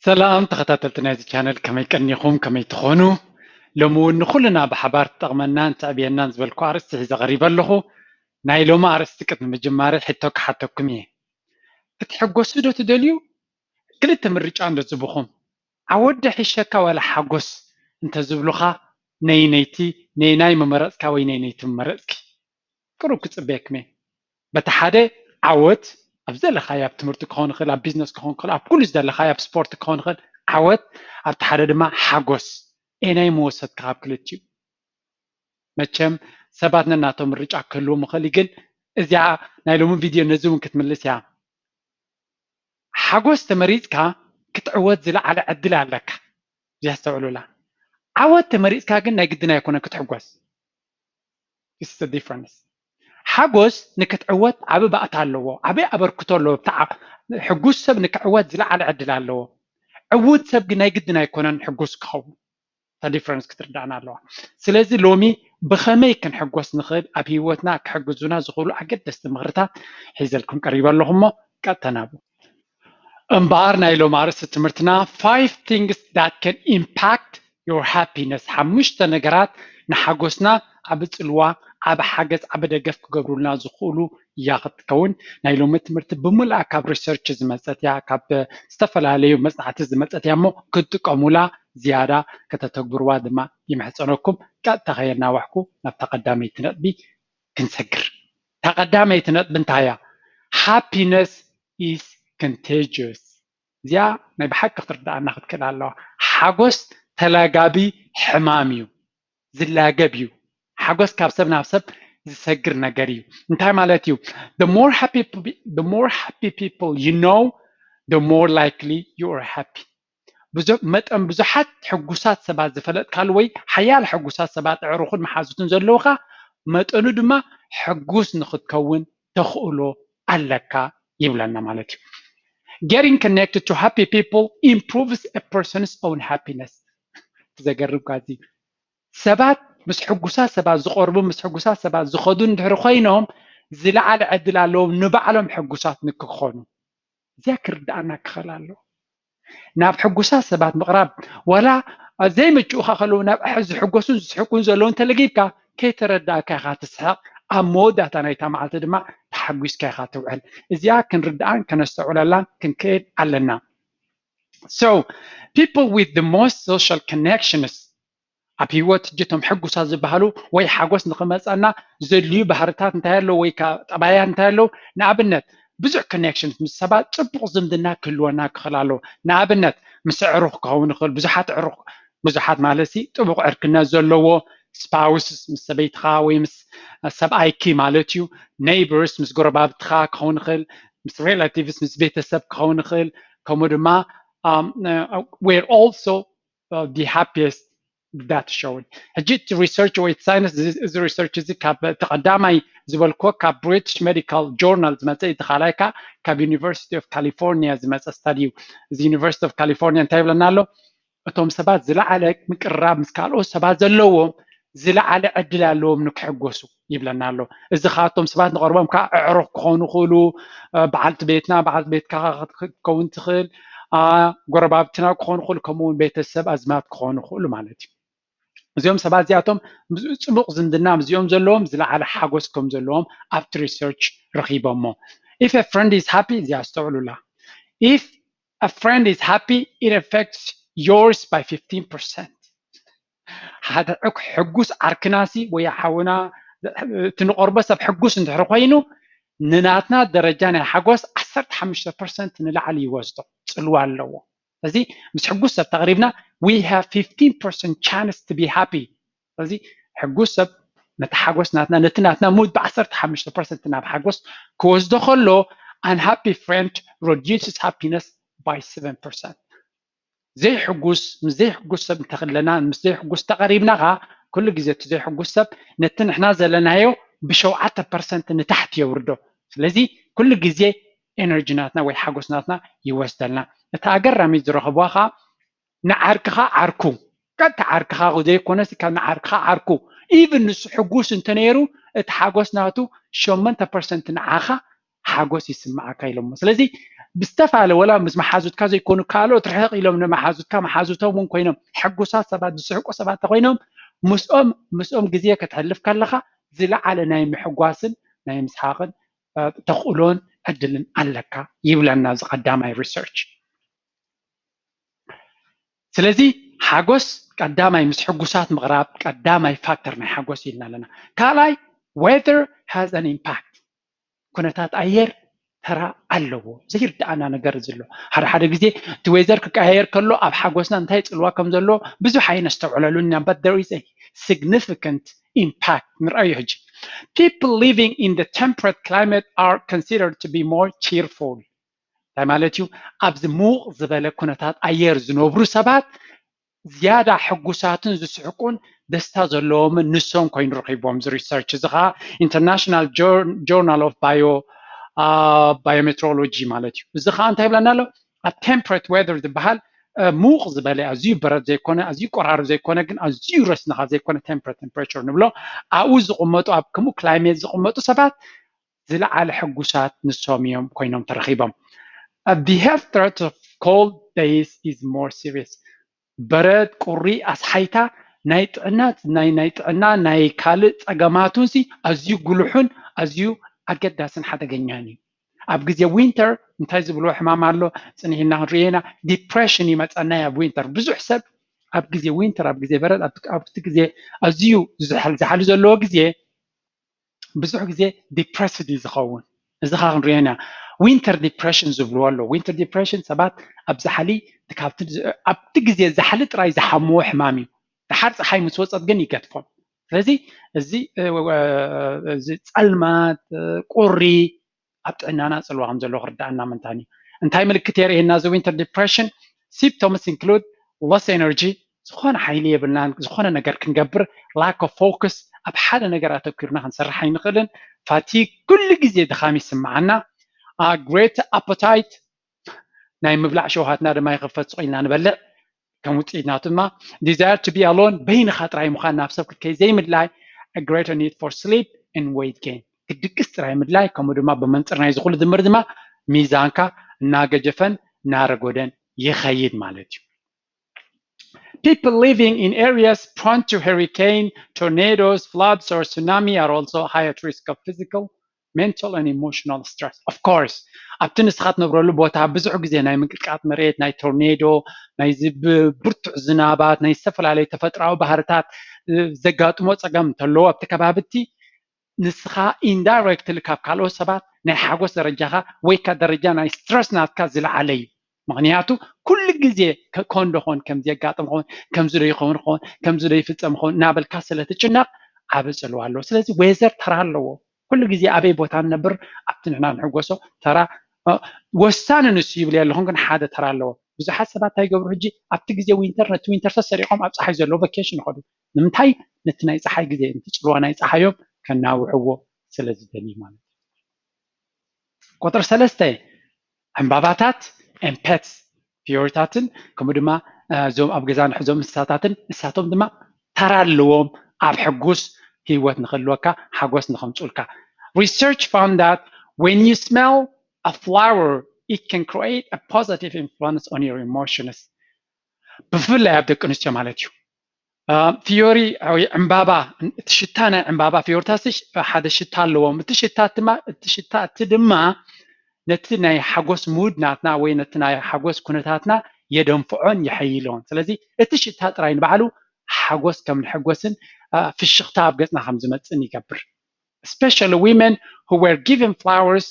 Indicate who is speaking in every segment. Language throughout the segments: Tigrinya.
Speaker 1: سلام تخطاتلتنا هذه channel كما يكنيكم كما يتخونوا لمو نخلنا بحبار تغمنا نتعبينا نزبلكو عرستي إذا غريبا له نايلو ما عرستك مجمارة حتوك حتوك ميه تتحقو سودو تدليو قلت مريج عند زبخم عود حشكا ولا حقوس انت زبلوخا نينيتي نيناي ممرزكا وي نينيتي ممرزكي كرو كتصبيك مي بتحادي عود أبزل خياب تمرت كون خل أب بيزنس كون خل أب كل زدل خياب سبورت كون خل عود أبتحدد ما حجوس إناي موسد كاب كلتشيو متشم سباتنا ناتم رجع كلهم مخليجن إذا نايلوم فيديو نزوم كتملس يا حجوس تمريض كا كتعود زلا على عدل عليك يستوعلوا لا عود تمريض كا جن نجدنا يكون كتحجوس This is the difference حجوس نكتعود عبي بقى تعلوه عبي أبركتولو بتاع حجوس سب نكعود زلا على عدل علوه عود سب جناي جدنا يكونن حجوس كخو تا ديفرنس كتردعنا له سلازي لومي بخمي كن حجوس نخيل أبيوتنا كحجوزنا زغلو أجد استمرتا حيزلكم قريبا لهم كتنابو انبارنا إلو مارس تمرتنا 5 things that can impact your happiness حمشت نجارات نحجوسنا عبد الوا عب حاجز عب دقف كجبرولنا زخولو ياخد كون نايلو متمرت بملا كاب ريسيرش زمزت يا كاب استفل عليه مصنعات زمزت يا مو كنت كمولا زيادة كتتكبروا دما يمحصنكم كتغيرنا وحكو نتقدمي تنبي كنسكر تقدمي تنب بنتايا happiness is contagious زيا ما بحق ترد ناخذ كده الله حاجوس تلاقابي حماميو زلاقبيو حاجوس كابسب نفسب زسجر نجاريو انتهى مالتيو the more happy people you know the more likely you are happy متأم بزحت حجوسات سبات زفلت كالوي حيال حجوسات سبات عروخون محازوتن زلوخا متأنو دما حجوس نخد كون تخولو ألكا يبلنا مالتيو Getting connected to happy people improves a person's own happiness. تذكروا كذي. سبات مس حجوسات سبات زقربوا مس حجوسات سبات زخدون دحرخينهم زل على عدل عليهم نبع عليهم حجوسات نكخونه. ذكر دعنا كخلاله. ناب حجوسات سبات مقرب ولا زي ما تشوفها خلونا أحز حجوسون حكون زلون تلاقيك كي تردى كخات السحق أمودة تنايتا معلت دماء تحجوس كخات وعل إذا كان ردان كان استعول لنا كان كيد علنا. So people with the most social connections أبيوت جتهم حجوسات زبهلو وي حجوس نقمص أنا زليو بحرتات انتهلو وي كطبيعة انتهلو نعبنت بزح connections مس سبات تبق زمدنا كلنا كخلالو نعبنت مس عروق كون خل بزحات عروق بزحات مالسي تبق عركنا زلوو spouses مس سبيت خاوي مس سب ايكي مالتيو neighbors مس قرباب تخا كون خل مس relatives مس بيت سب كون خل كمودما we're also the happiest that showed. هجيت research with science is research زي كاب تقدمي زبالكو كاب British Medical Journals مثلا يدخلها كاب University of California زي مثلا study the University of California انتبهنا له أتوم سبات زلا عليك مقرب مسكالو سبات زلوهم زلا على عدل لهم نكحجوسو يبلنا له إذا خاطهم سبات نقربهم كعرق كونو خلو بعد بيتنا بعد بيت كون تخل قربابتنا كون خل كمون بيت السب أزمات كون خلو مالتي زيوم سبات زياتهم صبغ زندنا زيوم زلهم زلا على حاجوسكم زلهم after research رخيبة مو if a friend is happy زي استوعلوا لا if a friend is happy it affects yours by 15%. هذا حجوس أركناسي ويا حونا تنقرب سب حجوس انت حرقينه نناتنا درجانا حجوس 15% نلعلي وزده تلوى اللو هذي مش حجوس سب تقريبنا we have 15% chance to be happy هذي حجوس سب نتحجوس نتناتنا مود ب15% ناب حجوس كوز دخله unhappy friend reduces happiness by 7%. زي حجوس مش زي حجوس سب تخلنا مش زي حجوس تقريبنا غا كل جزء زي حجوس سب نتن إحنا زلنايو بشوعة percent نتحت يوردو لذي كل جزء إنرجيناتنا وحجوسناتنا يوصلنا نتأجر رميز رخبوها نعركها عركو قد تعركها غدي كونس كان نعركها عركو even حجوس انتنيرو اتحجوسناتو 8% نعاخا حجوس يسمع كايلهم لذي بستفعل ولا مز محازوتك زي يكونوا كالو ترحق إلهم محازوتك محازوتهم كوينهم حقوسات سبات دسحقو سبات تقوينهم مسؤم جزية كتحلف كاللخا زلا على نايم حقواسن نايم مسحاقن تقولون أدلن علىك يبلنا قدامي ريسيرش سلازي حقوس قدامي مس حقوسات مغراب قدامي فاكتور ناي حقوس يلنا لنا كالاي weather has an impact كنتات أير ترى ኣለዎ ዘይርዳእና ነገር ዘሎ ሓደ ግዜ እቲ ዌዘር ክቀያየር ከሎ ኣብ ሓጎስና እንታይ ፅልዋ ከም ዘሎ ብዙሕ ኣይነስተውዕለሉ ኢና but there is a significant impact ንርአዮ ሕጂ people living in the temperate climate are considered to be more cheerful እንታይ ማለት እዩ ኣብዚ ሙቕ ዝበለ ኩነታት ኣየር ዝነብሩ ሰባት ዝያዳ ሕጉሳትን ዝስሕቁን ደስታ ዘለዎምን ንሶም ኮይኑ ረኺቦም ዝሪሰርች እዚ ከዓ ኢንተርናሽናል ጆርናል ኦፍ ባዮሜትሮሎጂ ማለት እዩ እዚ ከዓ እንታይ ይብለና ኣሎ ኣብ ቴምፐሬት ዌዘር ዝበሃል ሙቕ ዝበለ ኣዝዩ በረድ ዘይኮነ ኣዝዩ ቆራርብ ዘይኮነ ግን ኣዝዩ ረስንኻ ዘይኮነ ቴምፐሬቸር ንብሎ ኣብኡ ዝቕመጡ ኣብ ከምኡ ክላይሜት ዝቕመጡ ሰባት ዝለዓለ ሕጉሳት ንሶም እዮም ኮይኖም ተረኺቦም the health threat of cold days is more serious በረድ ቁሪ ኣስሓይታ ናይ ጥዕና ናይ ካልእ ፀገማቱን ኣዝዩ ጉልሑን ኣዝዩ ኣገዳስን ሓደገኛን እዩ ኣብ ግዜ ዊንተር እንታይ ዝብልዎ ሕማም ኣሎ ፅኒሕና ክንሪአና ዲፕሬሽን ይመፀና ኣብ ዊንተር ብዙሕ ሰብ ኣብ ግዜ ዊንተር ኣብ ግዜ በረድ ኣብቲ ግዜ ኣዝዩ ዝሓሉ ዘለዎ ግዜ ብዙሕ ግዜ ዲፕረስድ እዩ ዝኸውን እዚ ከዓ ክንሪአና ዊንተር ዲፕሬሽን ዝብልዎ ኣሎ ዊንተር ዲፕሬሽን ሰባት ኣብ ዛሕሊ ኣብቲ ግዜ ዛሕሊ ጥራይ ዝሓምዎ ሕማም እዩ ድሓር ፀሓይ ምስ ወፀት ግን ይገድፎም ስለዚ እዚ ፀልማት ቁሪ ኣብ ጥዕናና ፅልዋ ከም ዘሎ ክርዳእና ምንታን እዩ እንታይ ምልክት የርእየና እዚ ዊንተር ዲፕሬሽን symptoms include loss energy ዝኾነ ሓይሊ የብልናን ዝኾነ ነገር ክንገብር lack of focus ኣብ ሓደ ነገር ኣተኪርና ክንሰርሕ ኣይንኽእልን fatigue ኩሉ ግዜ ድኻም ይስምዓና great appetite ናይ ምብላዕ ሸውሃትና ድማ ይኽፈት ኢልና ንበልዕ ከም ውፅኢትናቱ ድማ desire to be alone በይንኻ ጥራይ ምዃን ናብ ሰብ ክትከይ ዘይምድላይ a greater need for sleep and weight gain ክድቅስ ጥራይ ምድላይ ከምኡ ድማ ብመንፅር ናይ ዝኹሉ ድምር ድማ ሚዛንካ እናገጀፈን እናረጎደን ይኸይድ ማለት እዩ People living in areas prone to hurricane, tornadoes, floods, or tsunami are also high at risk of physical, mental, and emotional stress. Of course, ኣብቲ ንስኻት ነብረሉ ቦታ ብዙሕ ግዜ ናይ ምንቅጥቃጥ መሬት ናይ ቶርኔዶ ናይ ብርቱዕ ዝናባት ናይ ዝተፈላለዩ ተፈጥራዊ ባህርታት ዘጋጥሞ ፀገም እንተለዎ ኣብቲ ከባቢቲ ንስኻ ኢንዳይሬክትሊ ካብ ካልኦት ሰባት ናይ ሓጎስ ደረጃኻ ወይ ከዓ ደረጃ ናይ ስትረስ ናትካ ዝለዓለ እዩ ምክንያቱ ኩሉ ግዜ ኮንዶኾን ከምዚ የጋጥም ኾን ከምዚ ዶ ይኸውን ኾን ከምዚ ዶ ይፍፀም ኾን እናበልካ ስለትጭነቕ ዓብ ፅልዋ ኣለዎ ስለዚ ዌዘር ተራ ኣለዎ ኩሉ ግዜ ኣበይ ቦታ ንነብር ኣብቲ ንሕና ንሕጎሶ ተራ ወሳኒ ንሱ ይብል ኣለኹን ግን ሓደ ተራ ኣለዎ ብዙሓት ሰባት እንታይ ይገብሩ ሕጂ ኣብቲ ግዜ ዊንተር ነቲ ዊንተር ተሰሪቖም ኣብ ፀሓይ ዘለዎ ቫኬሽን ይኸዱ ንምንታይ ነቲ ናይ ፀሓይ ግዜ ነቲ ፅልዋ ናይ ፀሓዮም ከናውዕዎ ስለዝደሊ ማለት እዩ ቁጥር 3 ዕምባባታት and pets ፊዮሪታትን ከምኡ ድማ እዞም ኣብ ገዛ ንሕዞም እንስሳታትን ንሳቶም ድማ ተራ ኣለዎም ኣብ ሕጉስ ህይወት ንኽህልወካ ሓጎስ ንኸምፅኡልካ research found that when you smell a flower it can create a positive influence on your emotions ብፍላይ ኣብ ደቂ ኣንስትዮ ማለት እዩ ፊዮሪ ወይ ዕምባባ እቲ ሽታ ናይ ዕምባባ ፊዮሪታት ሓደ ሽታ ኣለዎም እቲ ሽታ እቲ ድማ ነቲ ናይ ሓጎስ ሙድ ናትና ወይ ነቲ ናይ ሓጎስ ኩነታትና የደንፍዖን ይሐይሎን ስለዚ እቲ ሽታ ጥራይ ንባዕሉ ሓጎስ ከም ንሕጎስን ፍሽኽታ ኣብ ገፅና ከም ዝመፅን ይገብር especially women who were given flowers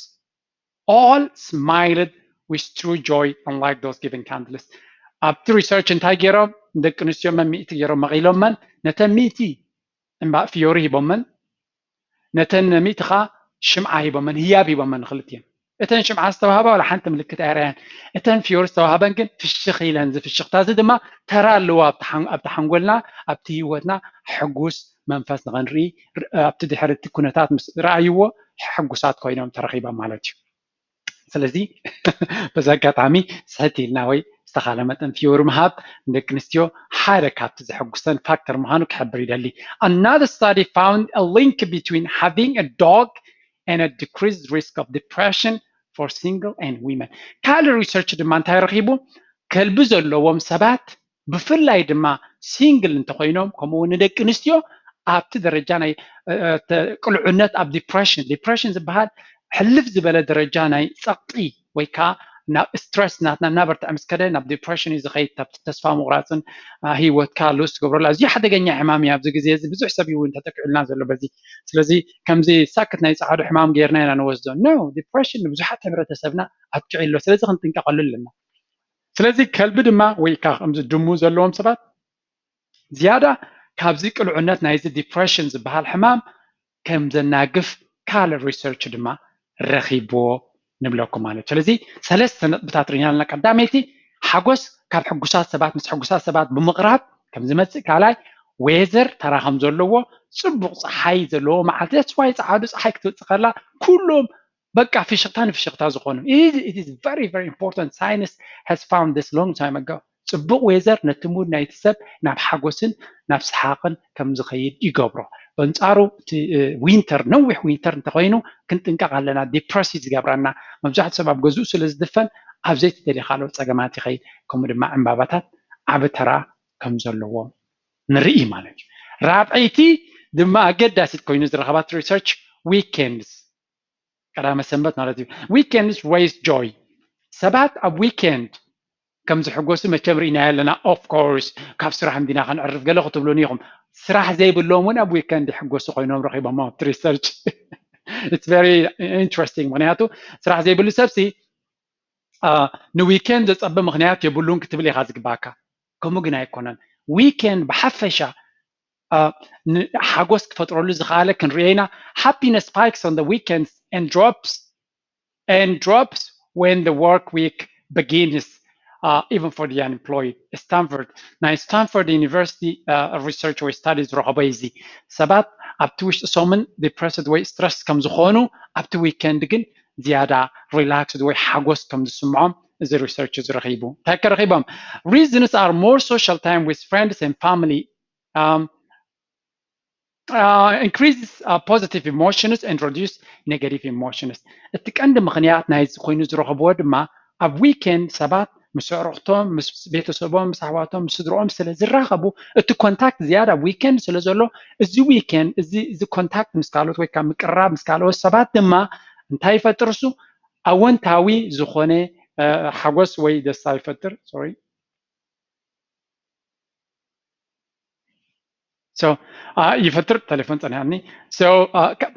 Speaker 1: all smiled with true joy unlike those given candles ኣብቲ ሪሰርች እንታይ ገይሮም ደቂ ኣንስትዮ ሚእቲ ገይሮም መቒሎመን ነተን ሚእቲ ፊዮሪ ሂቦመን ነተን ሚእቲ ከዓ ሽምዓ ሂቦመን ህያብ ሂቦመን ክልቲአን እተን ሽምዓ ዝተዋህባ ወላ ሓንቲ ምልክት ኣይረአያን እተን ፊዮሪ ዝተዋህበን ግን ፍሽኽ ኢለን ዝፍሽኽታ እዚ ድማ ተራ ኣለዎ ኣብቲ ሓንጎልና ኣብቲ ህይወትና ሕጉስ መንፈስ ንኽንርኢ ኣብቲ ድሕሪ እቲ ኩነታት ምስ ረኣይዎ ሕጉሳት ኮይኖም ተረኺቦም ማለት እዩ ስለዚ በዚ ኣጋጣሚ ስሕት ኢልና ወይ ዝተኻለ መጠን ፊዮሪ ምሃብ ንደቂ ኣንስትዮ ሓደ ካብቲ ዘሕጉሰን ፋክተር ምዃኑ ክሕብር ይደሊ another study found a link between having a dog and a decreased risk of depression, for single and women ካልእ ሪሰርች ድማ እንታይ ረኺቡ ከልቢ ዘለዎም ሰባት ብፍላይ ድማ ሲንግል እንተኮይኖም ከምኡ ንደቂ ኣንስትዮ ኣብቲ ደረጃ ናይ ቅልዑነት ኣብ ዲፕሬሽን ዝበሃል ሕልፍ ዝበለ ደረጃ ናይ ፀቕጢ ወይ ከዓ ናብ ስትረስ ናትና እናበርትዐ ምስ ከደ ናብ ዲፕሬሽን እዩ ዝኸይድ ተስፋ ምቑራፅን ሂወትካ ሉስ ትገብረሉ ኣዝዩ ሓደገኛ ሕማም እዩ ኣብዚ ግዜ እዚ ብዙሕ ሰብ እውን ተጠቂዑልና ዘሎ በዚ ስለዚ ከምዚ ሳክት ናይ ፃዕዱ ሕማም ጌርና ኢና ንወስዶ ኖ ዲፕሬሽን ብዙሓት ሕብረተሰብና ኣብቅዒሎ ስለዚ ክንጥንቀቐሉ ኣለና ስለዚ ከልቢ ድማ ወይ ከዓ ከምዚ ድሙ ዘለዎም ሰባት ዝያዳ ካብዚ ቅልዑነት ናይዚ ዲፕሬሽን ዝበሃል ሕማም ከም ዘናግፍ ካልእ ሪሰርች ድማ ረኺብዎ ንብለኩም ማለት ስለዚ ሰለስተ ነጥብታት ርኢና ኣለና ቀዳመይቲ ሓጎስ ካብ ሕጉሳት ሰባት ምስ ሕጉሳት ሰባት ብምቕራብ ከም ዝመፅእ ካልኣይ ዌዘር ተራ ከም ዘለዎ ፅቡቕ ፀሓይ ዘለዎ መዓልቲ ስዋይ ፀዓዱ ፀሓይ ክትወፅእ ከላ ኩሎም በቃ ፍሽኽታ ንፍሽኽታ ዝኾኑ it is very very important science has found this long time ago ፅቡቕ ዌዘር ነቲ ሙድ ናይቲ ሰብ ናብ ሓጎስን ናብ ሰሓቕን ከም ዝኸይድ ይገብሮ በንፃሩ ዊንተር ነዊሕ ዊንተር እንተኮይኑ ክንጥንቀቕ ኣለና ዲፕረሲ ዝገብረና መብዛሕትኡ ሰብ ኣብ ገዝኡ ስለ ዝድፈን ኣብ ዘይተደልዮ ካልኦት ፀገማት ይኸይድ ከምኡ ድማ ዕምባባታት ዓብ ተራ ከም ዘለዎም ንርኢ ማለት እዩ ራብዐይቲ ድማ ኣገዳሲት ኮይኑ ዝረኸባት ሪሰርች ዊኬንድስ ቀዳመ ሰንበት ማለት እዩ ዊኬንድስ ሬይዝ ጆይ ሰባት ኣብ ዊኬንድ ከም ዝሕጎሱ መቸም ርኢና ኣለና ኦፍ ኮርስ ካብ ስራሕ እንዲና ክንዕርፍ ገለ ክትብሉን ኢኹም ስራሕ ዘይብሎም እውን ኣብ ዊኬንድ ይሕጎሱ ኮይኖም ረኺቦም ኣብቲ ሪሰርች it's very interesting ምክንያቱ ስራሕ ዘይብሉ ሰብሲ ንዊኬንድ ዘፀብእ ምክንያት የብሉን ክትብል ኢኻ ዝግባእካ ከምኡ ግን ኣይኮነን ዊኬንድ ብሓፈሻ ሓጎስ ክፈጥረሉ ዝኽኣለ ክንሪኦ ኢና happiness spikes on the weekends and drops when the work week begins even for the unemployed Stanford University research ወይ studies ረኸቦ እዚ ሰባት ኣብቲ ውሽጢ ሶምን depressed ወይ stress ከም ዝኾኑ ኣብቲ weekend ግን ዝያዳ relaxed ወይ ሓጎስ ከም ዝስምዖም እዚ research ዝረኺቡ እንታይ ከረኺቦም reasons are more social time with friends and family increases positive emotions and reduce negative emotions እቲ ቀንዲ ምክንያት ናይዚ ኮይኑ ዝረኸብዎ ድማ ኣብ weekend ሰባት ምስ ኣዕሩኽቶም ምስ ቤተሰቦም ምስ ኣሕዋቶም ምስ ስድርኦም ስለ ዝራኸቡ እቲ ኮንታክት ዝያዳ ዊኬንድ ስለ ዘሎ እዚ ዊኬንድ እዚ ኮንታክት ምስ ካልኦት ወይ ከዓ ምቅራብ ምስ ካልኦት ሰባት ድማ እንታይ ይፈጥር እሱ ኣወንታዊ ዝኾነ ሓጎስ ወይ ደስታ ይፈጥር ይፈጥር ቴሌፎን ፀኒሓኒ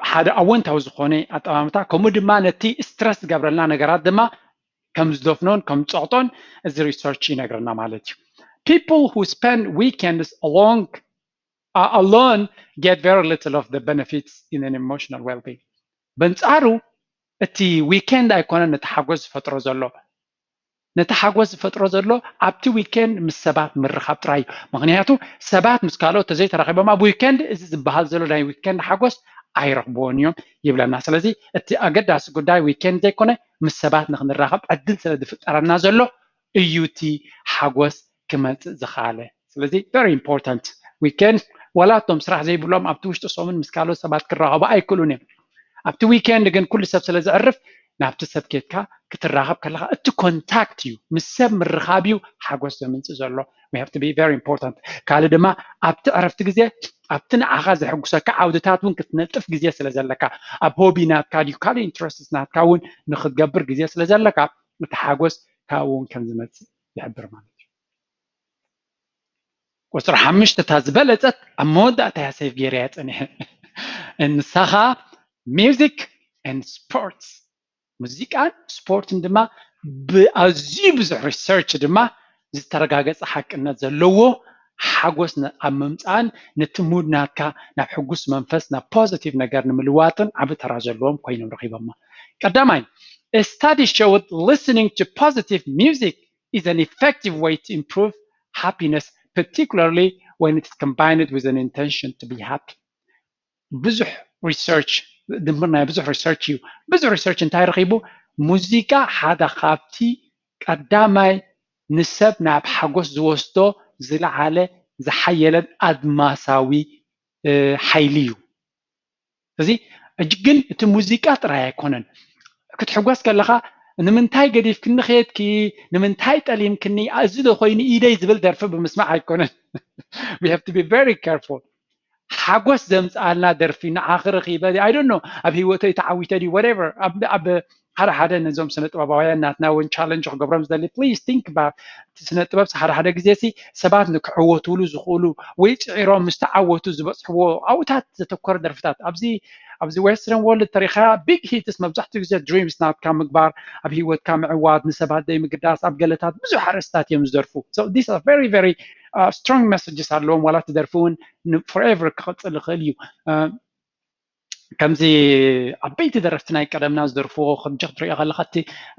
Speaker 1: ሓደ ኣወንታዊ ዝኾነ ኣጠማምታ ከምኡ ድማ ነቲ ስትረስ ዝገብረልና ነገራት ድማ ከም ዝደፍኖን ከም ፀቕጦን እዚ ሪሰርች ይነግረና ማለት እዩ people who spend weekends alone get very little of the benefits in an emotional well-being በንፃሩ እቲ ዊኬንድ ኣይኮነን ነቲ ሓጎስ ዝፈጥሮ ዘሎ ኣብቲ ዊኬንድ ምስ ሰባት ምርኻብ ጥራይ ምክንያቱ ሰባት ምስ ካልኦት ተዘይተራኺቦም ኣብ ዊኬንድ እዚ ዝበሃል ዘሎ ናይ ዊኬንድ ሓጎስ ኣይረኽብዎን እዮም ይብለና ስለዚ እቲ ኣገዳሲ ጉዳይ ዊኬንድ ዘይኮነ ምስ ሰባት ንክንራኸብ ዕድል ስለ ዝፍጠረና ዘሎ እዩ እቲ ሓጎስ ክመፅእ ዝኽኣለ ስለዚ very important ዊኬንድ ወላቶም ስራሕ ዘይብሎም ኣብቲ ውሽጢ ሶምን ምስ ካልኦት ሰባት ክራኸቡ ኣይክእሉን እዮም ኣብቲ ዊኬንድ ግን ኩሉ ሰብ ስለ ዝዕርፍ ናብቲ ሰብ ኬትካ ክትራኸብ ከለካ እቲ ኮንታክት እዩ ምስ ሰብ ምርኻብ እዩ ሓጎስ ዘምንፅእ ዘሎ we have to be very important ካልእ ድማ ኣብቲ ዕረፍቲ ግዜ ኣብቲ ንዓኻ ዘሕጉሰካ ዓውድታት እውን ክትነጥፍ ግዜ ስለ ዘለካ ኣብ ሆቢ ናትካ ድዩ ካልእ ኢንትረስትስ ናትካ እውን ንክትገብር ግዜ ስለ ዘለካ እቲ ሓጎስ ካብኡ እውን ከም ዝመፅእ ይሕብር ማለት እዩ ቁፅሪ 5 እታ ዝበለፀት ኣብ መወዳእታ እያ ሰይፍ ገይረ እያ ፀኒሐ ንሳኻ ሚውዚክ and sports ሙዚቃን ስፖርትን ድማ ብኣዝዩ ብዙሕ ሪሰርች ድማ ዝተረጋገፀ ሓቅነት ዘለዎ ሓጎስ ኣብ ምምፃን ነቲ ሙድ ናትካ ናብ ሕጉስ መንፈስ ናብ ፖዚቲቭ ነገር ንምልዋጥን ዓብ ተራ ዘለዎም ኮይኖም ረኺቦማ ቀዳማይ a study showed listening to positive music is an effective way to improve happiness particularly when it's combined with an intention to be happy ብዙሕ ሪሰርች ድምርናይ ብዙሕ ሪሰርች እዩ ብዙሕ ሪሰርች እንታይ ረኺቡ ሙዚቃ ሓደ ካብቲ ቀዳማይ ንሰብ ናብ ሓጎስ ዝወስዶ ዝለዓለ ዝሓየለን ኣድማሳዊ ሓይሊ እዩ ስለዚ ግን እቲ ሙዚቃ ጥራይ ኣይኮነን ክትሕጓስ ከለኻ ንምንታይ ገዲፍክኒ ኸድኪ ንምንታይ ጠሊምክኒ እዚ ዶ ኮይኑ ኢደይ ዝብል ደርፊ ብምስማዕ ኣይኮነን we have to be very careful ሓጎስ ዘምፅኣልና ደርፊ ንዓኽሪ ኺበ I don't know ኣብ ሂወተይ ተዓዊተ ድዩ whatever ኣብ ሓደ ነዞም ስነ ጥበባውያን ናትና እውን ቻሌንጅ ክገብሮም ዝደሊ please think about ስነ ጥበብ ሓደ ግዜ ሲ ሰባት ንክዕወትሉ ዝኽእሉ ወይ ጭዒሮም ምስ ተዓወቱ ዝበፅሕዎ ኣብኡታት ዘተኮረ ደርፍታት ኣብዚ ዌስተርን ወርልድ ተሪኻ ቢግ ሂትስ መብዛሕትኡ ግዜ ድሪምስ ናትካ ምግባር ኣብ ሂወትካ ምዕዋት ንሰባት ዘይምግዳስ ኣብ ገለታት ብዙሕ ኣርእስታት እዮም ዝደርፉ so these are very very strong messages ኣለዎም ዋላ ትደርፊ እውን forever ክቕፅል ይኽእል እዩ ከምዚ ዓበይቲ ደረፍቲ ናይ ቀደምና ዝደርፍዎ ከምዚ ክትሪኦ ከለካ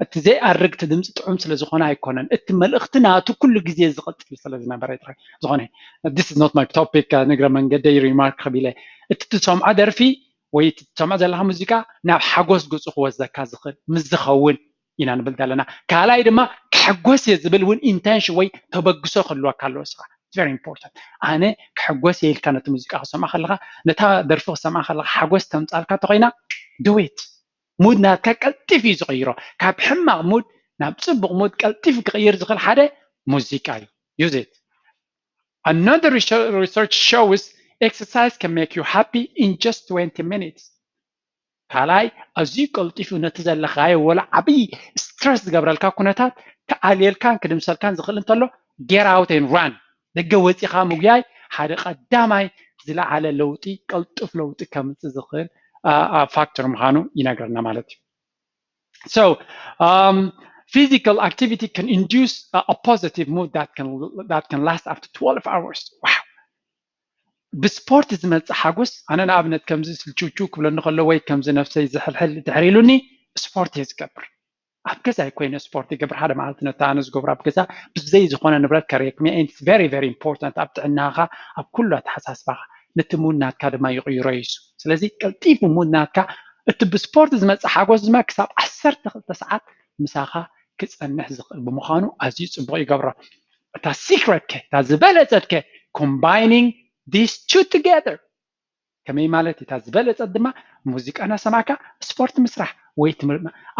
Speaker 1: እቲ ዘይኣርግ እቲ ድምፂ ጥዑም ስለ ዝኾነ ኣይኮነን እቲ መልእኽቲ ናቱ ኩሉ ግዜ ዝቕፅል ስለ ዝነበረ ዝኾነ this is not my topic ንግረ መንገደይ ሪማርክ ከቢለ እቲ ትሰምዖ ደርፊ ወይ ትሰምዖ ዘለካ ሙዚቃ ናብ ሓጎስ ገፁ ክወስደካ ዝኽእል ምስ ዝኸውን ኢና ንብል ዘለና ካልኣይ ድማ ክሕጎስ እየ ዝብል እውን ኢንቴንሽን ወይ ተበግሶ ክህልወካ ኣለዎ ስኻ very important ኣነ ክሕጎስ የኢልካ ነቲ ሙዚቃ ክሰምዓ ከለካ ነታ ደርፊ ክሰምዓ ከለካ ሓጎስ ተምፃልካ ተኮይና do it ሙድ ናትካ ቀልጢፍ እዩ ዝቕይሮ ካብ ሕማቕ ሙድ ናብ ፅቡቕ ሙድ ቀልጢፍ ክቕይር ዝኽእል ሓደ ሙዚቃ እዩ use it another research shows exercise can make you happy in just 20 minutes ካልኣይ ኣዝዩ ቀልጢፍ ነቲ ዘለኻዮ ወላ ዓብይ ስትረስ ዝገብረልካ ኩነታት ከኣልየልካን ክድምሰልካን ዝኽእል እንተሎ get out and run ደገ ወፂኻ ምግያይ ሓደ ቀዳማይ ዝለዓለ ለውጢ ቀልጡፍ ለውጢ ከምፅእ ዝኽእል ፋክተር ምዃኑ ይነግረና ማለት እዩ so physical activity can induce a positive mood that can last up to 12 hours wow ብስፖርት ዝመፅእ ሓጎስ ኣነ ንኣብነት ከምዚ ስልችውችው ክብለኒ ከሎ ወይ ከምዚ ነፍሰይ ዝሕልሕል ድሕሪሉኒ ስፖርት እየ ዝገብር ኣብ ገዛ ኣይኮይነ ስፖርት ይገብር ሓደ መዓልቲ ነታ ኣነ ዝገብሮ ኣብ ገዛ ብዘይ ዝኾነ ንብረት ከሪክሜ it's very very important ኣብ ጥዕናኻ ኣብ ኩሉ ኣተሓሳስባኻ ነቲ ሙድ ናትካ ድማ ይቕይሮ እዩ ስለዚ ቀልጢፉ ሙድ ናትካ እቲ ብስፖርት ዝመፅእ ሓጎስ ድማ ክሳብ 12 ሰዓት ምሳኻ ክፀንሕ ዝኽእል ብምዃኑ ኣዝዩ ፅቡቕ ይገብሮ እታ ሲክሬት ከ እታ ዝበለፀት ከ combining these two together ከመይ ማለት እታ ዝበለፀት ድማ ሙዚቃ እናሰማዕካ ስፖርት ምስራሕ ወይ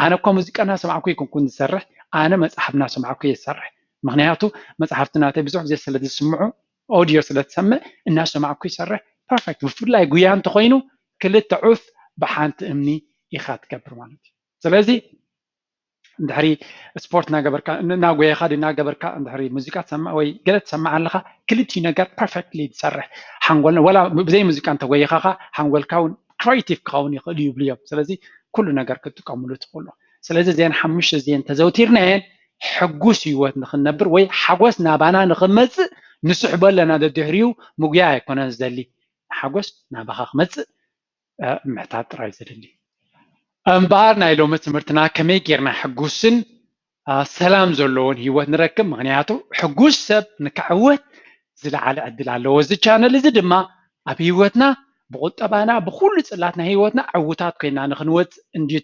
Speaker 1: ኣነ እኮ ሙዚቃ እናሰማዕኩ ይኩን ዝሰርሕ ኣነ መፅሓፍ እናሰማዕኩ ይሰርሕ ምክንያቱ መፅሓፍቲ ናተይ ብዙሕ ግዜ ስለ ዝስምዑ ኦዲዮ ስለ ትሰምዕ እናሰማዕኩ ይሰርሕ ፐርፌክት ብፍላይ ጉያ እንተኮይኑ ክልተ ዑፍ ብሓንቲ እምኒ ኢኻ ትገብር ማለት እዩ ስለዚ እንድሕሪ ስፖርት እናገበርካ እናጎየኻ እናገበርካ እንድሕሪ ሙዚቃ ትሰማዕ ወይ ገለ ትሰማዕ ኣለካ ክልቲኡ ነገር ፐርፌክትሊ ትሰርሕ ሓንጎልና ወላ ብዘይ ሙዚቃ እንተጎይኻ ሓንጎልካ እውን ክሬቲቭ ክኸውን ይኽእል ይብሉ እዮም ስለዚ ኩሉ ነገር ክትጥቀምሉ ትኽእሉ ስለዚ እዚአን ሓሙሽተ እዚአን ተዘውቲርናየን ሕጉስ ህይወት ንክንነብር ወይ ሓጎስ ናባና ንክመፅእ ንስሕቦ ኣለና ደድሕሪኡ ሙጉያ ኣይኮነን ዝደሊ ሓጎስ ናባኻ ክመፅእ ምሕታት ጥራይ ዝደሊ እምበር ናይ ሎሚ ትምህርትና ከመይ ጌርና ሕጉስን ሰላም ዘለዎን ህይወት ንረክብ ምክንያቱ ሕጉስ ሰብ ንክዕወት ዝለዓለ ዕድል ኣለዎ እዚ ቻነል እዚ ድማ ኣብ ህይወትና ብቁጠባና ብኩሉ ፅላትና ህይወትና ዕውታት ኮይና ንክንወፅእ እንድዩ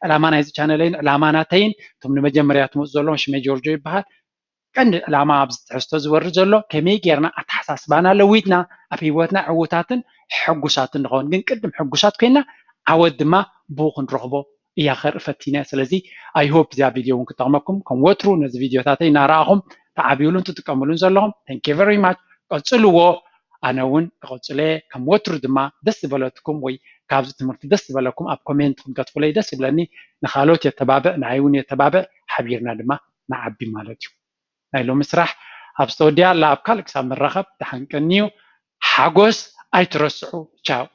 Speaker 1: ዕላማ ናይዚ ቻነለይን ዕላማናተይን እቶም ንመጀመርያ ትመፁ ዘለዎም ሽመይ ጆርጆ ይበሃል ቀንዲ ዕላማ ኣብዚ ትሕዝቶ ዝወርድ ዘሎ ከመይ ጌርና ኣተሓሳስባና ለዊጥና ኣብ ህይወትና ዕውታትን ሕጉሳትን ንኸውን ግን ቅድም ሕጉሳት ኮይና ዓወት ድማ ብኡ ክንረኽቦ እያ ከርፈቲና ስለዚ ኣይ ሆፕ እዚኣ ቪድዮ እውን ክጠቕመኩም ከም ወትሩ ነዚ ቪድዮታተይ እናረኣኹም ተዓቢሉን ትጥቀምሉን ዘለኹም ታንክ ዩ ቨሪ ማች ቀፅልዎ ኣነ እውን ክቐፅለ ከም ወትሩ ድማ ደስ ዝበለትኩም ወይ ካብዚ ትምህርቲ ደስ ዝበለኩም ኣብ ኮሜንት ክትገትፉለይ ደስ ይብለኒ ንካልኦት የተባብዕ ንዓይ እውን የተባብዕ ሓቢርና ድማ ንዓቢ ማለት እዩ ናይ ሎሚ ስራሕ ኣብ ዝተወድያ ኣላ ኣብ ካልእ ክሳብ ንራኸብ ተሓንቀኒ እዩ ሓጎስ ኣይትረስዑ ቻው